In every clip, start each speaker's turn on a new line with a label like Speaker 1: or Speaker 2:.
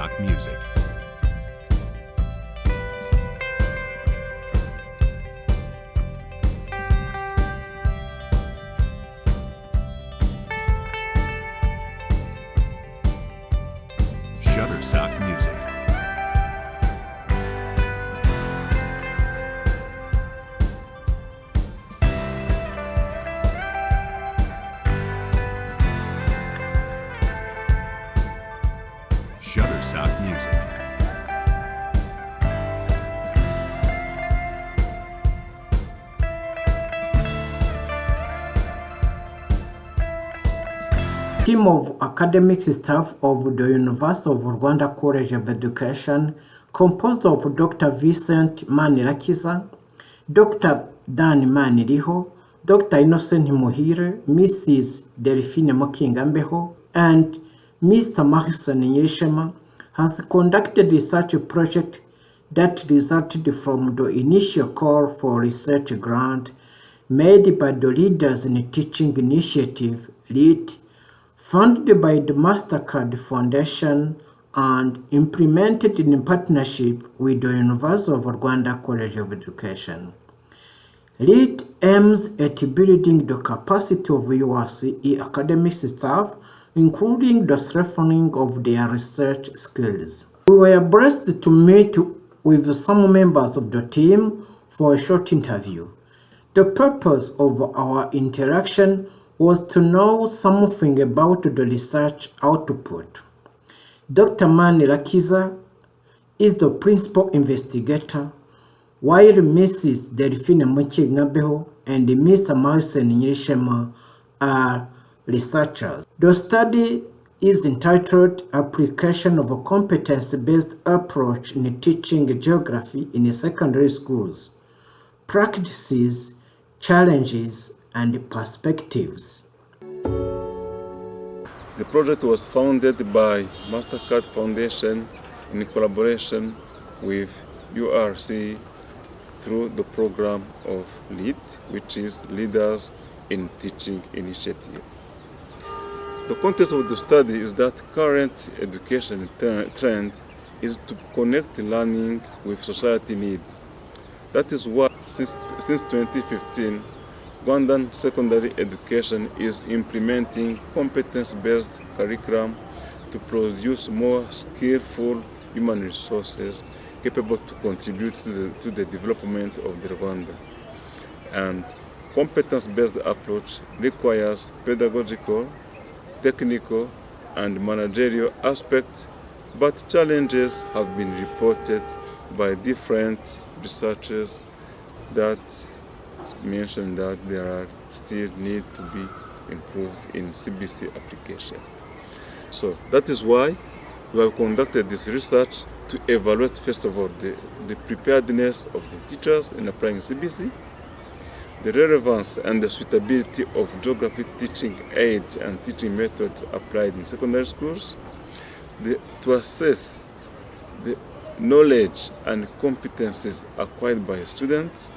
Speaker 1: Shutterstock Music. Shutterstock Music. Shutterstock Music.
Speaker 2: Team of academic staff of the University of Rwanda-College of Education, composed of Dr. Vincent Manirakiza, Dr. Dan Imaniriho, Dr. Innocent Muhire, Mrs. Delphine Mukingambeho, and Mr. Mahsen Nyirishema, has conducted a research project that resulted from the initial call for research grant made by the Leaders in Teaching Initiative, LEAD, funded by the MasterCard Foundation and implemented in partnership with the University of Rwanda-College of Education. LEAD aims at building the capacity of URCE academic staff, including the strengthening of their research skills. We were blessed to meet with some members of the team for a short interview. The purpose of our interaction was to know something about the research output. Dr. Manirakiza is the principal investigator, while Mrs. Delphine Mukingambeho and Mr. Mahsen Nyirishema are researchers. The study is entitled Application of a Competence-Based Approach in Teaching Geography in Secondary Schools, Practices, Challenges, and Perspectives.
Speaker 3: The project was founded by MasterCard Foundation in collaboration with URC through the program of LEAD, which is Leaders in Teaching Initiative. The context of the study is that current education trend is to connect learning with society needs. That is why since 2015, Rwandan secondary education is implementing competence-based curriculum to produce more skillful human resources capable to contribute to the development of the Rwanda. And competence-based approach requires pedagogical, technical, and managerial aspects, but challenges have been reported by different researchers that mentioned that there are still need to be improved in CBC application. So that is why we have conducted this research to evaluate, first of all, the preparedness of the teachers in applying CBC, the relevance and the suitability of geography teaching aids and teaching methods applied in secondary schools, to assess the knowledge and competencies acquired by students,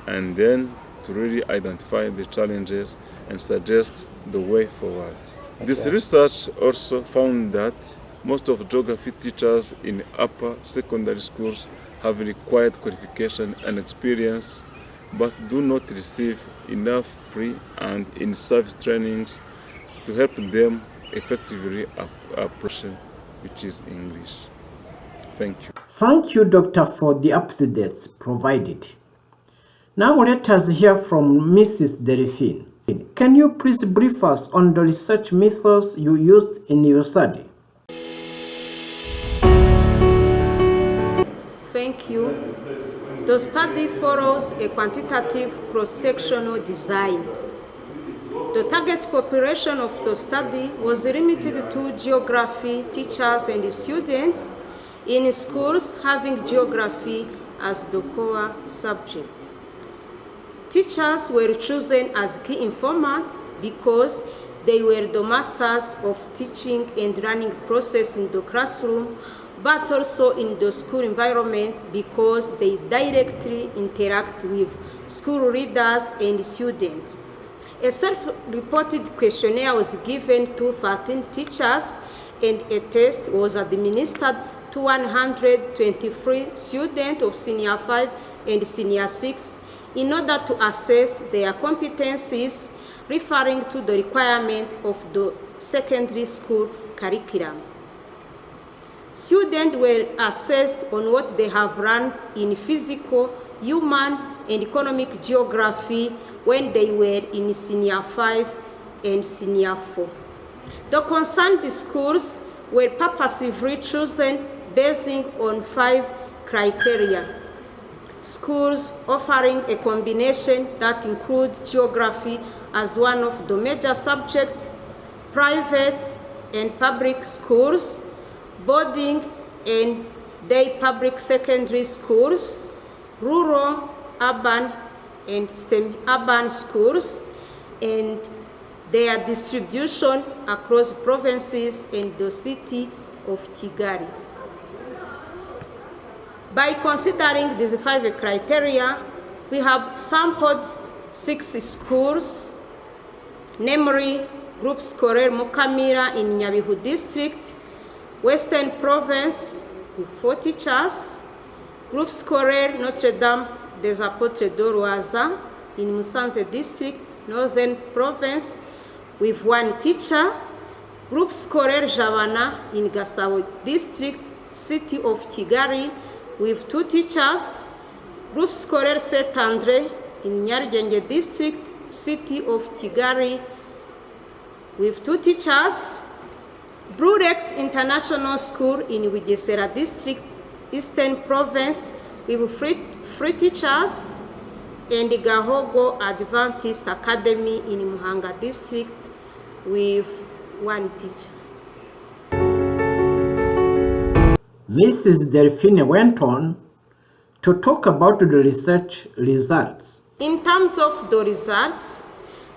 Speaker 3: and then to really identify the challenges and suggest the way forward. This research also found that most of geography teachers in upper secondary schools have required qualification and experience, but do not receive enough pre- and in-service trainings to help them effectively approach, which is English. Thank you.
Speaker 2: Thank you, Doctor, for the updates provided. Now let us hear from Mrs. Delphine. Can you please brief us on the research methods you used in your study?
Speaker 4: Thank you. The study follows a quantitative cross-sectional design. The target population of the study was limited to geography teachers and students in schools having geography as the core subject. Teachers were chosen as key informants because they were the masters of teaching and learning process in the classroom, but also in the school environment because they directly interact with school leaders and students. A self-reported questionnaire was given to 13 teachers and a test was administered to 123 students of Senior 5 and Senior 6 in order to assess their competencies referring to the requirement of the secondary school curriculum. Students were assessed on what they have learned in physical, human, and economic geography when they were in Senior 5 and Senior 4. The concerned schools were purposely chosen based on 5 criteria. Schools offering a combination that includes geography as one of the major subjects, private and public schools, boarding and day public secondary schools, rural, urban, and semi-urban schools, and their distribution across provinces and the city of Kigali. By considering these 5 criteria, we have sampled 6 schools, namely Groupe Scolaire Mukamira in Nyabihu District, Western Province with 4 teachers, Groupe Scolaire Notre-Dame des Apôtres de Rwaza in Musanze District, Northern Province with 1 teacher, Groupe Scolaire Jabana in Gasabo District, City of Kigali with 2 teachers, Groupe Scolaire Saint-André in Nyarugenge District, City of Kigali with 2 teachers, Brurex International School in Bugesera District, Eastern Province with 3 teachers, and the Gahogo Adventist Academy in Muhanga District with 1 teacher.
Speaker 2: Mrs. Delphine went on to talk about the research results.
Speaker 4: In terms of the results,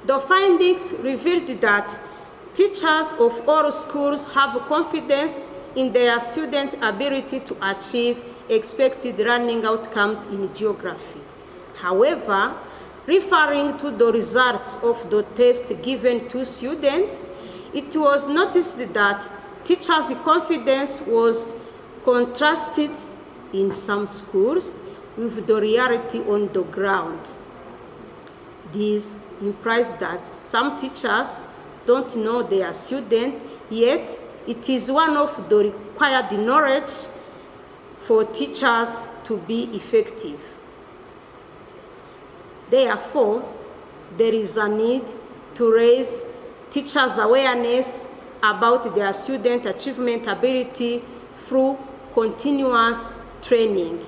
Speaker 4: the findings revealed that teachers of all schools have confidence in their students' ability to achieve expected learning outcomes in geography. However, referring to the results of the test given to students, it was noticed that teachers' confidence was contrasted in some schools with the reality on the ground. This implies that some teachers don't know their students, yet it is one of the required knowledge for teachers to be effective. Therefore, there is a need to raise teachers' awareness about their student achievement ability through continuous training,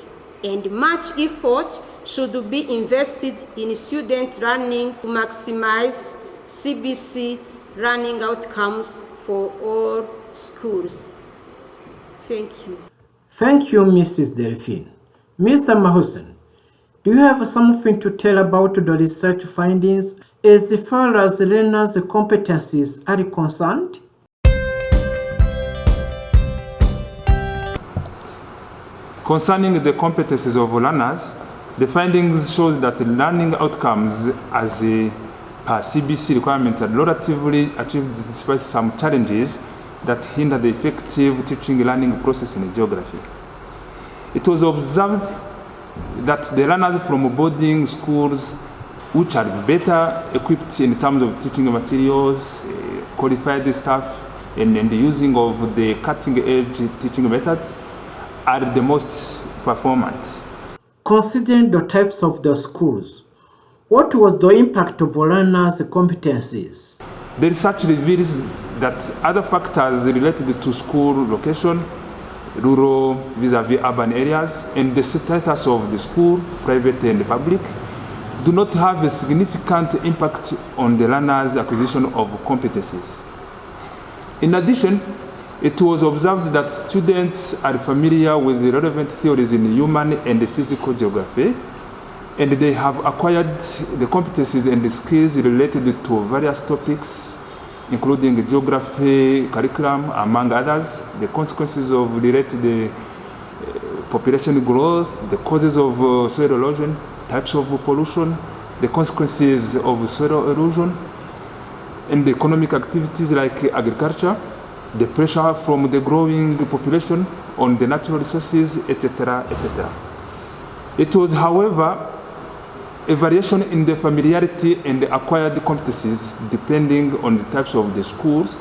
Speaker 4: and much effort should be invested in student learning to maximize CBC learning outcomes for all schools. Thank you.
Speaker 2: Thank you, Mrs. Delphine. Mr. Mahsen, do you have something to tell about the research findings as far as learners' competencies are concerned?
Speaker 5: Concerning the competencies of learners, the findings show that learning outcomes as per CBC requirements are relatively achieved despite some challenges that hinder the effective teaching learning process in geography. It was observed that the learners from boarding schools, which are better equipped in terms of teaching materials, qualified staff, and the using of the cutting-edge teaching methods, are the most performant.
Speaker 2: Considering the types of the schools, what was the impact of learners' competencies?
Speaker 5: The research reveals that other factors related to school location, rural vis-a-vis urban areas, and the status of the school, private and public, do not have a significant impact on the learners' acquisition of competencies. In addition, it was observed that students are familiar with the relevant theories in human and physical geography, and they have acquired the competencies and the skills related to various topics, including geography curriculum, among others, the consequences of related population growth, the causes of soil erosion, types of pollution, the consequences of soil erosion, and the economic activities like agriculture, the pressure from the growing population, on the natural resources, etc., etc. It was, however, a variation in the familiarity and the acquired competencies depending on the types of the schools.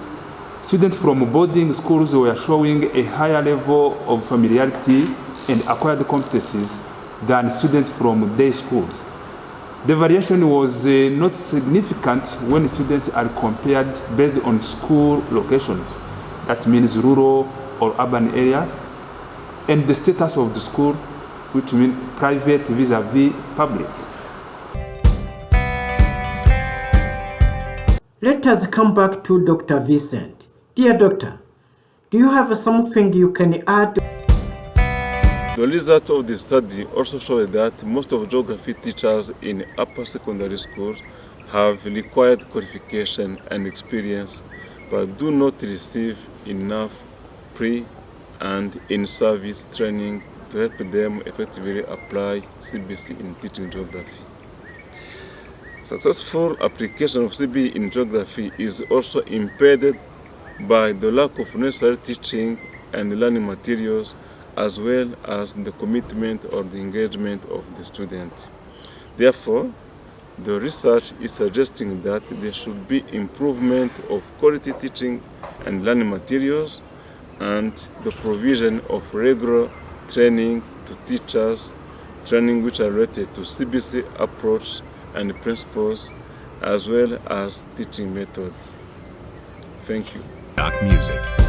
Speaker 5: Students from boarding schools were showing a higher level of familiarity and acquired competencies than students from day schools. The variation was not significant when students are compared based on school location, that means rural or urban areas, and the status of the school, which means private vis-a-vis public.
Speaker 2: Let us come back to Dr. Vincent. Dear doctor, do you have something you can add?
Speaker 3: The results of the study also show that most of geography teachers in upper secondary schools have required qualification and experience, but do not receive enough pre- and in-service training to help them effectively apply CBC in teaching geography. Successful application of CBC in geography is also impeded by the lack of necessary teaching and learning materials, as well as the commitment or the engagement of the student. Therefore, the research is suggesting that there should be improvement of quality teaching and learning materials and the provision of regular training to teachers, training which are related to CBC approach and principles, as well as teaching methods. Thank you.
Speaker 1: Music.